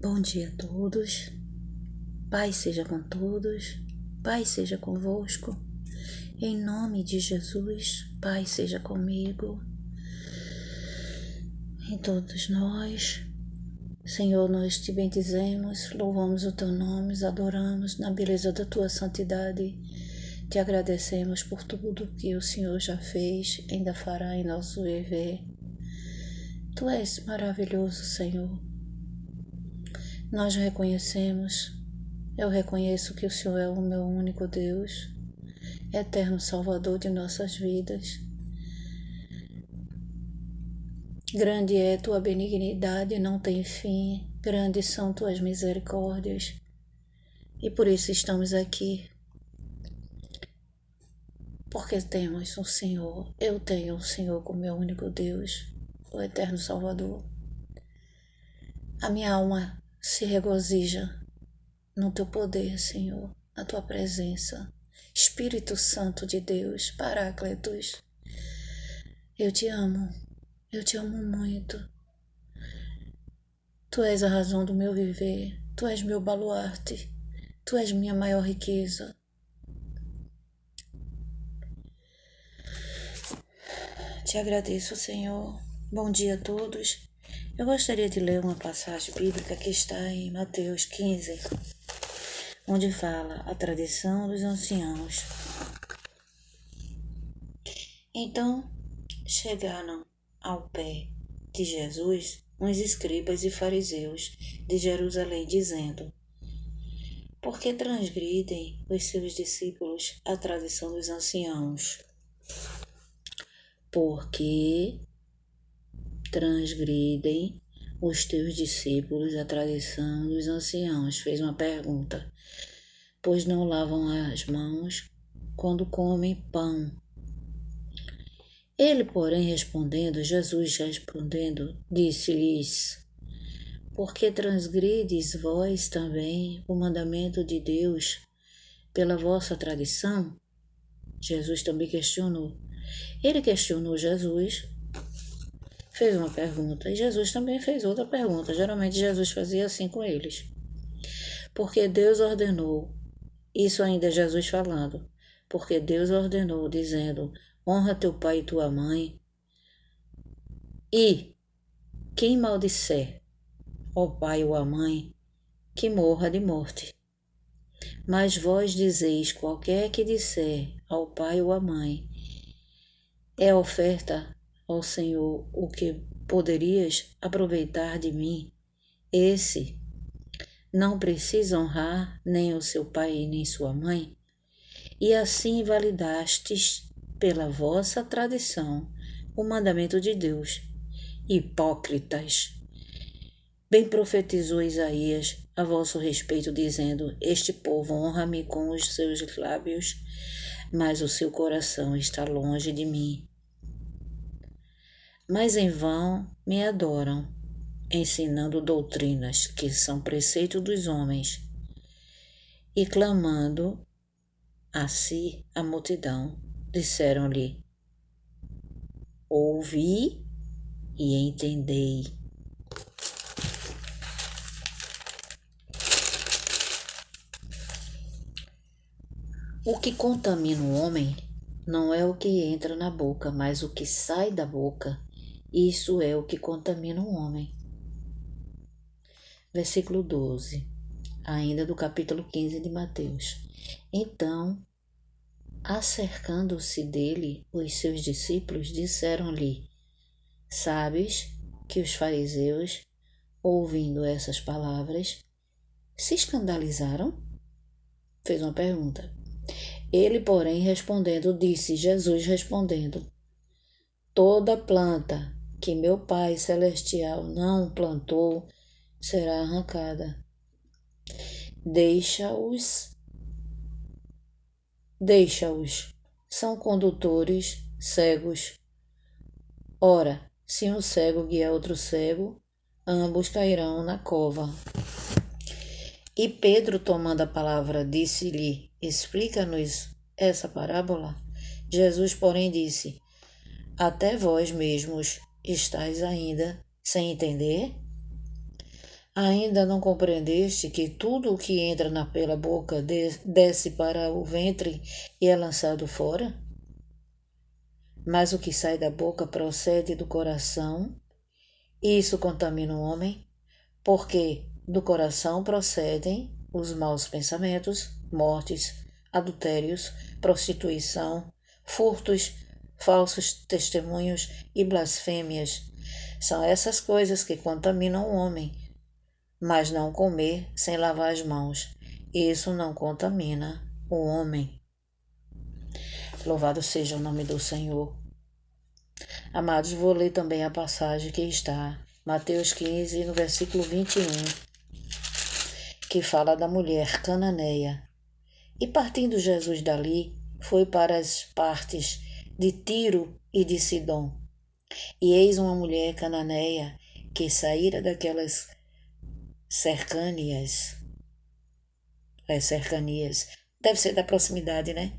Bom dia a todos, Pai seja com todos, Pai seja convosco, em nome de Jesus, Pai seja comigo, em todos nós. Senhor, nós te bendizemos, louvamos o teu nome, adoramos na beleza da tua santidade, te agradecemos por tudo que o Senhor já fez, ainda fará em nosso viver. Tu és maravilhoso, Senhor. Nós reconhecemos, eu reconheço que o Senhor é o meu único Deus, eterno Salvador de nossas vidas. Grande é tua benignidade, não tem fim, grandes são tuas misericórdias, e por isso estamos aqui, porque temos um Senhor, eu tenho o Senhor como meu único Deus, o eterno Salvador. A minha alma se regozija no teu poder, Senhor, na tua presença. Espírito Santo de Deus, Paráclitos, eu te amo muito. Tu és a razão do meu viver, tu és meu baluarte, tu és minha maior riqueza. Te agradeço, Senhor. Bom dia a todos. Eu gostaria de ler uma passagem bíblica que está em Mateus 15, onde fala a tradição dos anciãos. Então chegaram ao pé de Jesus uns escribas e fariseus de Jerusalém, dizendo: por que transgridem os seus discípulos a tradição dos anciãos? Por que transgridem os teus discípulos a tradição dos anciãos? Fez uma pergunta. Pois não lavam as mãos quando comem pão. Jesus respondendo, disse-lhes: por que transgrides vós também o mandamento de Deus pela vossa tradição? Jesus também questionou. Ele questionou Jesus, fez uma pergunta, e Jesus também fez outra pergunta. Geralmente Jesus fazia assim com eles. Porque Deus ordenou, isso ainda é Jesus falando, porque Deus ordenou, dizendo: honra teu pai e tua mãe, e quem maldisser ao pai ou à mãe, que morra de morte. Mas vós dizeis: qualquer que disser ao pai ou à mãe, é oferta ao Senhor o que poderias aproveitar de mim, esse não precisa honrar nem o seu pai nem sua mãe, e assim validastes pela vossa tradição o mandamento de Deus. Hipócritas! Bem profetizou Isaías a vosso respeito, dizendo: este povo honra-me com os seus lábios, mas o seu coração está longe de mim. Mas em vão me adoram, ensinando doutrinas que são preceito dos homens, e clamando a si a multidão, disseram-lhe: ouvi e entendei. O que contamina o homem não é o que entra na boca, mas o que sai da boca. Isso é o que contamina o homem. Versículo 12, ainda do capítulo 15 de Mateus. Então, acercando-se dele, os seus discípulos disseram-lhe: sabes que os fariseus, ouvindo essas palavras, se escandalizaram? Fez uma pergunta. Ele, porém, respondendo, disse, Jesus respondendo: toda planta que meu Pai Celestial não plantou será arrancada. Deixa-os, são condutores cegos. Ora, se um cego guiar outro cego, ambos cairão na cova. E Pedro, tomando a palavra, disse-lhe: explica-nos essa parábola. Jesus, porém, disse: até vós mesmos estáis ainda sem entender? Ainda não compreendeste que tudo o que entra pela boca desce para o ventre e é lançado fora? Mas o que sai da boca procede do coração, e isso contamina o homem, porque do coração procedem os maus pensamentos, mortes, adultérios, prostituição, furtos, falsos testemunhos e blasfêmias. São essas coisas que contaminam o homem, mas não comer sem lavar as mãos. Isso não contamina o homem. Louvado seja o nome do Senhor. Amados, vou ler também a passagem que está Mateus 15, no versículo 21, que fala da mulher cananeia. E partindo Jesus dali, foi para as partes de Tiro e de Sidom. E eis uma mulher cananeia que saíra daquelas cercanias, deve ser da proximidade, né?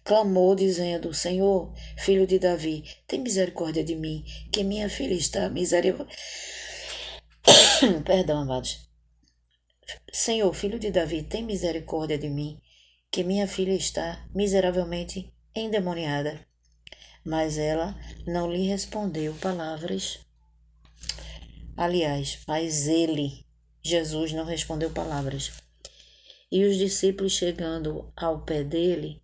Clamou, dizendo: Senhor, filho de Davi, tem misericórdia de mim, que minha filha está Perdão, amados. Senhor, filho de Davi, tem misericórdia de mim, que minha filha está miseravelmente endemoniada. Mas ela não lhe respondeu palavras. Aliás, mas ele, Jesus, não respondeu palavras. E os discípulos, chegando ao pé dele,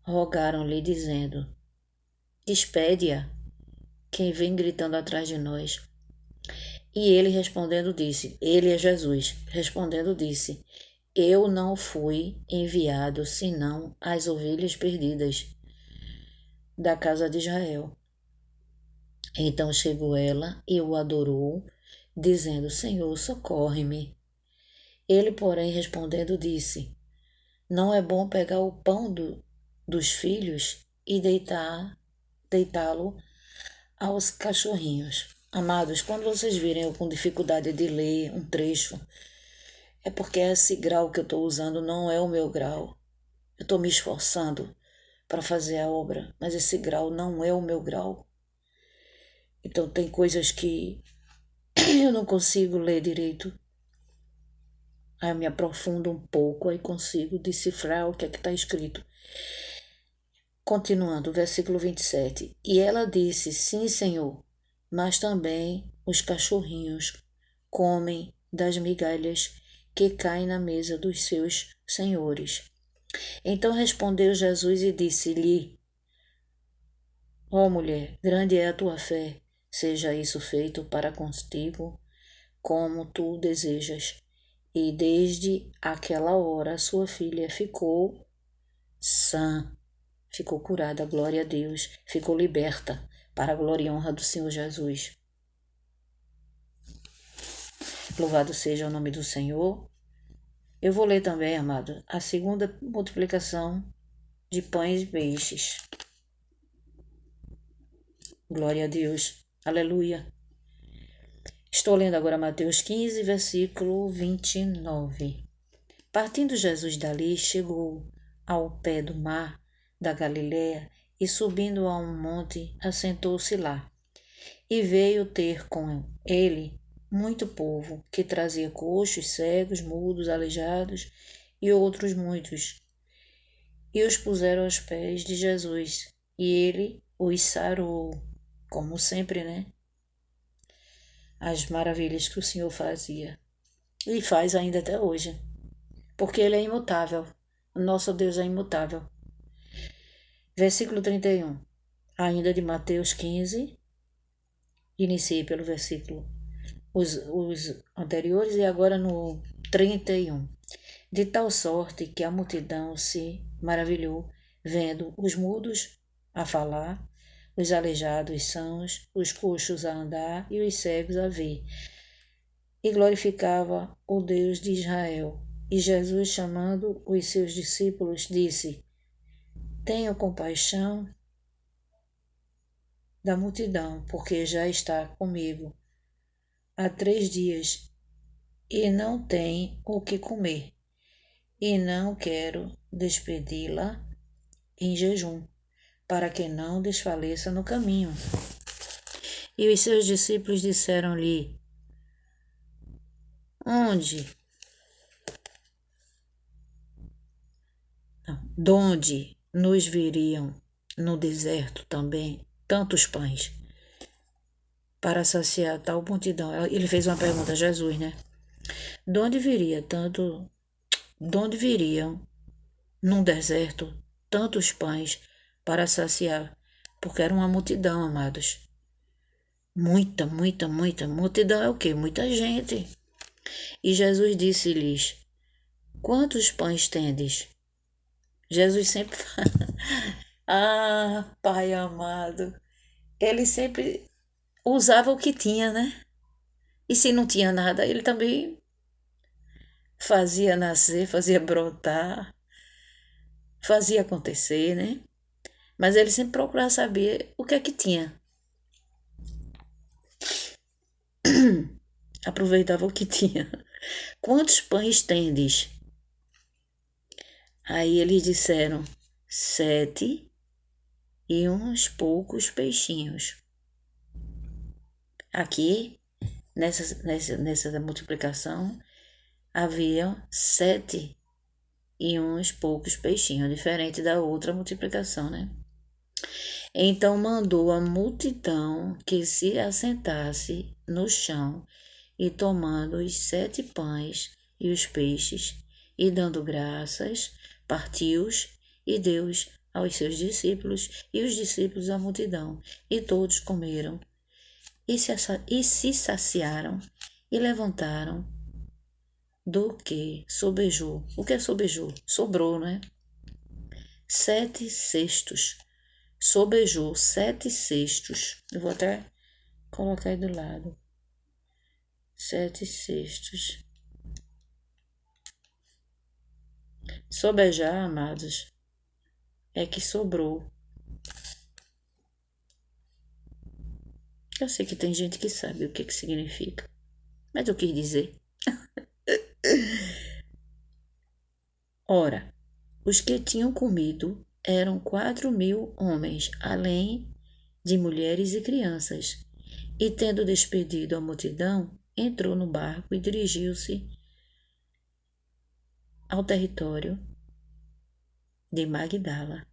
rogaram-lhe, dizendo: Despede-a, quem vem gritando atrás de nós. E ele respondendo disse, ele é Jesus, respondendo disse, eu não fui enviado senão às ovelhas perdidas da casa de Israel. Então chegou ela e o adorou, dizendo, Senhor, socorre-me. Ele, porém, respondendo disse, não é bom pegar o pão dos filhos e deitá-lo aos cachorrinhos. Amados, quando vocês virem eu com dificuldade de ler um trecho, é porque esse grau que eu estou usando não é o meu grau. Eu estou me esforçando para fazer a obra, mas esse grau não é o meu grau. Então tem coisas que eu não consigo ler direito. Aí eu me aprofundo um pouco, aí consigo decifrar o que é que está escrito. Continuando, versículo 27. E ela disse, sim, Senhor, mas também os cachorrinhos comem das migalhas que caem na mesa dos seus senhores. Então respondeu Jesus e disse-lhe, ó mulher, grande é a tua fé, seja isso feito para contigo, como tu desejas. E desde aquela hora sua filha ficou sã, ficou curada, glória a Deus, ficou liberta, para a glória e honra do Senhor Jesus. Louvado seja o nome do Senhor. Eu vou ler também, amado, a segunda multiplicação de pães e peixes. Glória a Deus. Aleluia. Estou lendo agora Mateus 15, versículo 29. Partindo Jesus dali, chegou ao pé do mar da Galileia e, subindo a um monte, assentou-se lá. E veio ter com ele muito povo, que trazia coxos, cegos, mudos, aleijados e outros muitos. E os puseram aos pés de Jesus, e ele os sarou, como sempre, né? As maravilhas que o Senhor fazia. E faz ainda até hoje. Porque ele é imutável. O nosso Deus é imutável. Versículo 31. Ainda de Mateus 15. Iniciei pelo versículo os anteriores e agora no 31. De tal sorte que a multidão se maravilhou, vendo os mudos a falar, os aleijados sãos, os coxos a andar e os cegos a ver. E glorificava o Deus de Israel. E Jesus, chamando os seus discípulos, disse, tenham compaixão da multidão, porque já está comigo há 3 dias e não tem o que comer, e não quero despedi-la em jejum, para que não desfaleça no caminho. E os seus discípulos disseram-lhe, Onde? Não, donde nos viriam no deserto também tantos pães para saciar tal multidão? Ele fez uma pergunta a Jesus, né? De onde viria tanto, de onde viriam num deserto tantos pães para saciar? Porque era uma multidão, amados. Muita, muita, muita. Multidão é o quê? Muita gente. E Jesus disse-lhes: Quantos pães tendes? Jesus sempre fala. Ah, Pai amado. Ele sempre usava o que tinha, né? E se não tinha nada, ele também fazia nascer, fazia brotar, fazia acontecer, né? Mas ele sempre procurava saber o que é que tinha. Aproveitava o que tinha. Quantos pães tendes? Aí eles disseram: 7 e uns poucos peixinhos. Aqui, nessa multiplicação, havia 7 e uns poucos peixinhos, diferente da outra multiplicação, né? Então mandou a multidão que se assentasse no chão, e tomando os 7 pães e os peixes, e dando graças, partiu-os e deu-os aos seus discípulos, e os discípulos à multidão. E todos comeram, e se saciaram, e levantaram do que sobejou. O que é sobejou? Sobrou, né? 7 cestos. Sobejou 7 cestos. Eu vou até colocar aí do lado. 7 cestos. Sobejar, amados, é que sobrou. Eu sei que tem gente que sabe o que significa, mas eu quis dizer. Ora, os que tinham comido eram 4.000 homens, além de mulheres e crianças. E tendo despedido a multidão, entrou no barco e dirigiu-se ao território de Magdala.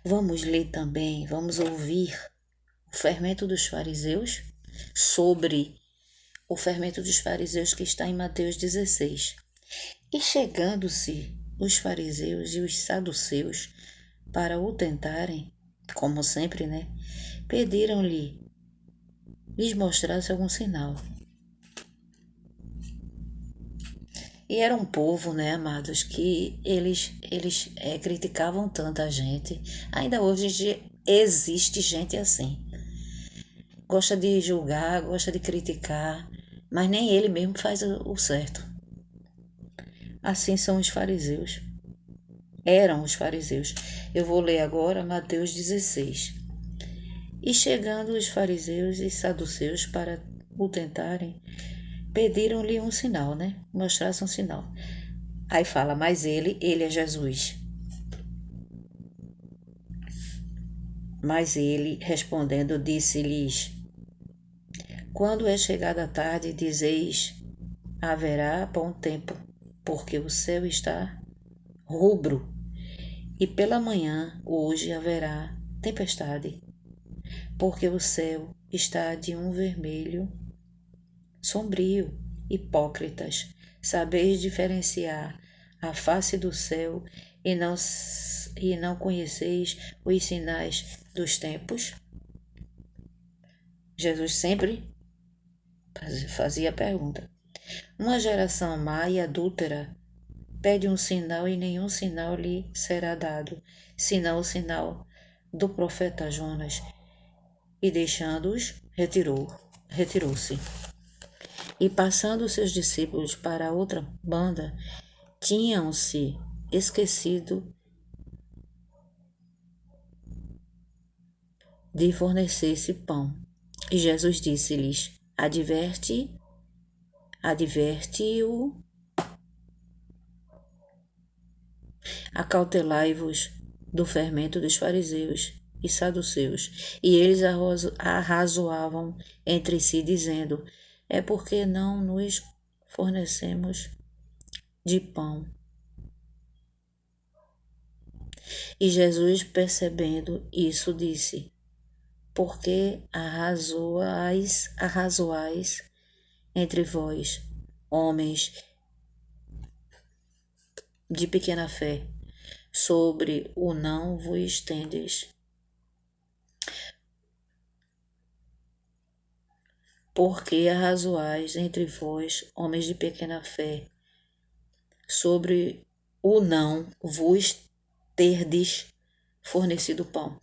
Vamos ler também, vamos ouvir o fermento dos fariseus, sobre o fermento dos fariseus que está em Mateus 16. E chegando-se os fariseus e os saduceus para o tentarem, como sempre, né? Pediram-lhe lhes mostrasse algum sinal. E era um povo, né, amados, que eles criticavam tanta gente. Ainda hoje existe gente assim. Gosta de julgar, gosta de criticar, mas nem ele mesmo faz o certo. Assim são os fariseus. Eram os fariseus. Eu vou ler agora Mateus 16. E chegando os fariseus e saduceus para o tentarem, pediram-lhe um sinal, né? Mostrasse um sinal. Aí fala, mas ele é Jesus. Mas ele, respondendo, disse-lhes: Quando é chegada a tarde, dizeis, haverá bom tempo, porque o céu está rubro, e pela manhã, hoje, haverá tempestade, porque o céu está de um vermelho sombrio. Hipócritas, sabeis diferenciar a face do céu e não conheceis os sinais dos tempos? Jesus sempre fazia a pergunta. Uma geração má e adúltera pede um sinal e nenhum sinal lhe será dado, senão o sinal do profeta Jonas. E deixando-os, retirou-se. E passando os seus discípulos para a outra banda, tinham-se esquecido de fornecer-se pão. E Jesus disse-lhes: Adverte-o, acautelai-vos do fermento dos fariseus e saduceus. E eles arrazoavam entre si, dizendo: é porque não nos fornecemos de pão. E Jesus, percebendo isso, disse: por que arrazoais entre vós, homens de pequena fé, sobre o não vos tendes? Por que arrazoais entre vós, homens de pequena fé, sobre o não vos terdes fornecido pão?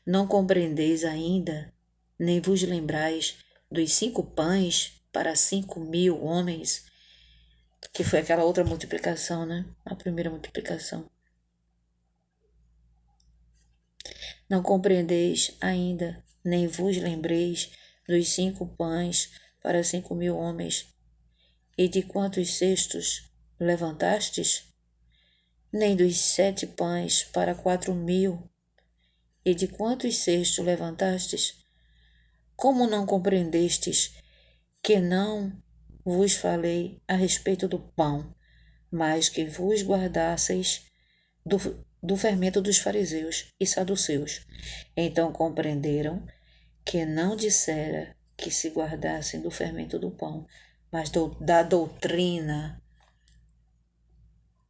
Não compreendeis ainda, nem vos lembrais dos 5 pães para 5.000 homens, que foi aquela outra multiplicação, né? A primeira multiplicação. Não compreendeis ainda, nem vos lembreis dos 5 pães para 5.000 homens, e de quantos cestos levantastes? Nem dos 7 pães para 4.000, e de quantos cestos levantastes? Como não compreendestes que não vos falei a respeito do pão, mas que vos guardasseis do fermento dos fariseus e saduceus? Então compreenderam que não dissera que se guardassem do fermento do pão, mas da doutrina,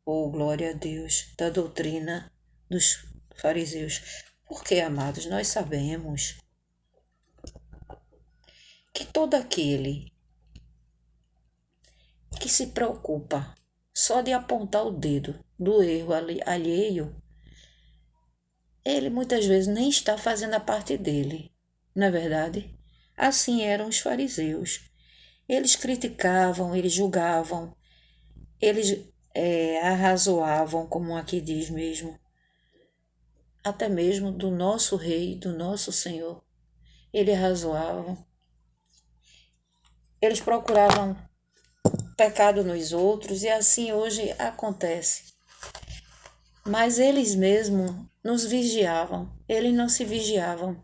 glória a Deus, da doutrina dos fariseus. Porque, amados, nós sabemos que todo aquele que se preocupa só de apontar o dedo do erro alheio, ele muitas vezes nem está fazendo a parte dele, não é verdade? Assim eram os fariseus. Eles criticavam, eles julgavam, eles arrazoavam, como aqui diz mesmo, até mesmo do nosso Rei, do nosso Senhor. Eles arrazoavam, eles procuravam pecado nos outros, e assim hoje acontece. Mas eles mesmos nos vigiavam, eles não se vigiavam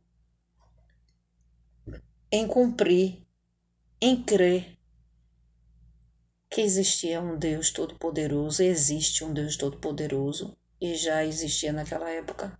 em cumprir, em crer que existia um Deus Todo-Poderoso, existe um Deus Todo-Poderoso, e já existia naquela época,